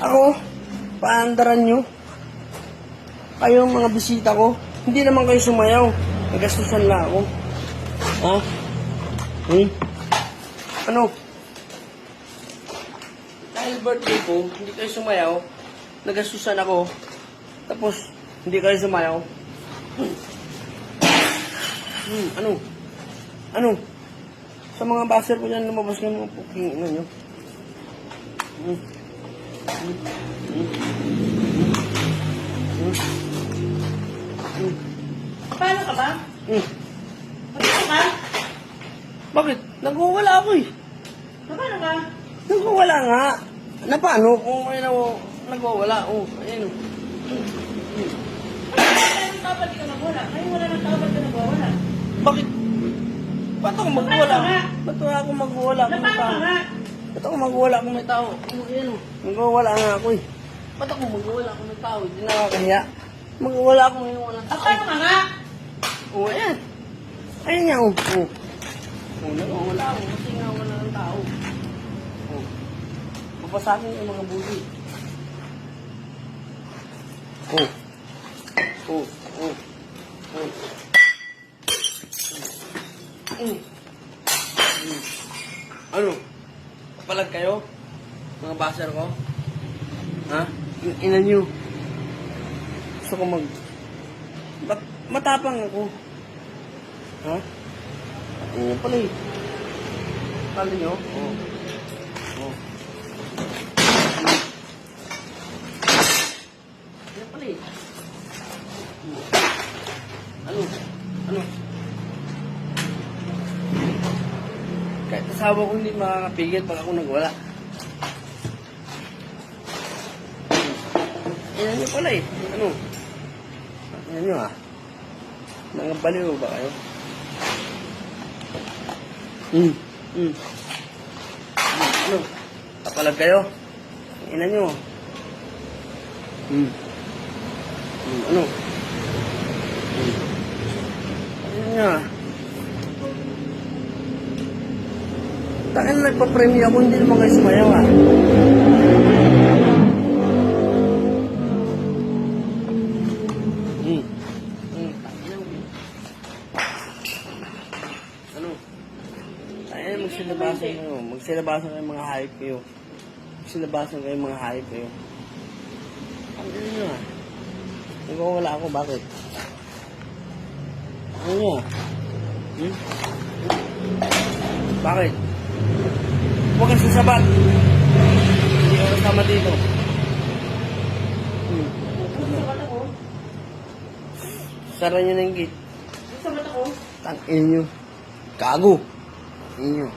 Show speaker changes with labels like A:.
A: Ako, paandaran nyo. Kayo mga bisita ko. Hindi naman kayo sumayaw. Nagastusan lang ako. Ha? Ano? Dahil birthday ko, hindi kayo sumayaw. Nagastusan ako. Tapos, hindi kayo sumayaw. Ano? Ano? Sa mga baser ko dyan, lumabas ka mga puking ino nyo.
B: Paano ka ba? Paano ka?
A: Bakit? Nagwawala ako eh.
B: Paano ka?
A: Nagwawala nga. Na paano? Kung may nagwawala. Oh, ayun oh.
B: Anong tapat di ka nagwala? Ngayon wala ng tapat ka nagwawala.
A: Bakit? Ba't ako magwawala?
B: Paano nga?
A: Ba't ako magwawala kung may
B: Paano
A: tao?
B: nga?
A: Ba't ako magwawala kung may tao? Ayun oh. Nagwawala nga ako eh. Ba't ako magwawala kung may tao? Hindi nakakahiya. Magwawala ako ngayon walang tao.
B: Paano ka nga?
A: Oh, ayan. Ayan nga oh. Oh. Oh, nagwawala ako kasi nga wala ng tao. Oh. Papasakin yung mga buti. Oh. Oh. Oh. Oh. Ano? Kapalag kayo? Mga baser ko? Ha? Ina nyo. Gusto ko Ba't matapang ako? Ha? Ano pala eh? Kala nyo? Oo. Oo. Ano pala eh? Ano? Ano? Kahit asawa ko hindi makakapigil pag ako nagwala. Yan nyo pala eh. Ano? Yan nyo ah. Nangabaliw ba kayo? Ano? Kapalag kayo? Ina nyo. Ano? Yan nyo ah. Takin na nagpa-premyo ako, hindi naman kayo sumayaw ah. Ano? Takin na magsilabasan kayo. Magsilabasan kayo mga hayop kayo. Magsilabasan kayo mga hayop kayo. Ano nyo ah? Nagwawala ako, bakit? Ano nyo ah? Bakit? Huwag kang sasabat. Hindi ka kasama dito.
B: Sabat ako.
A: Sara nyo na yung gate.
B: Sabat ako.
A: Tangin nyo. Gago. Inyo.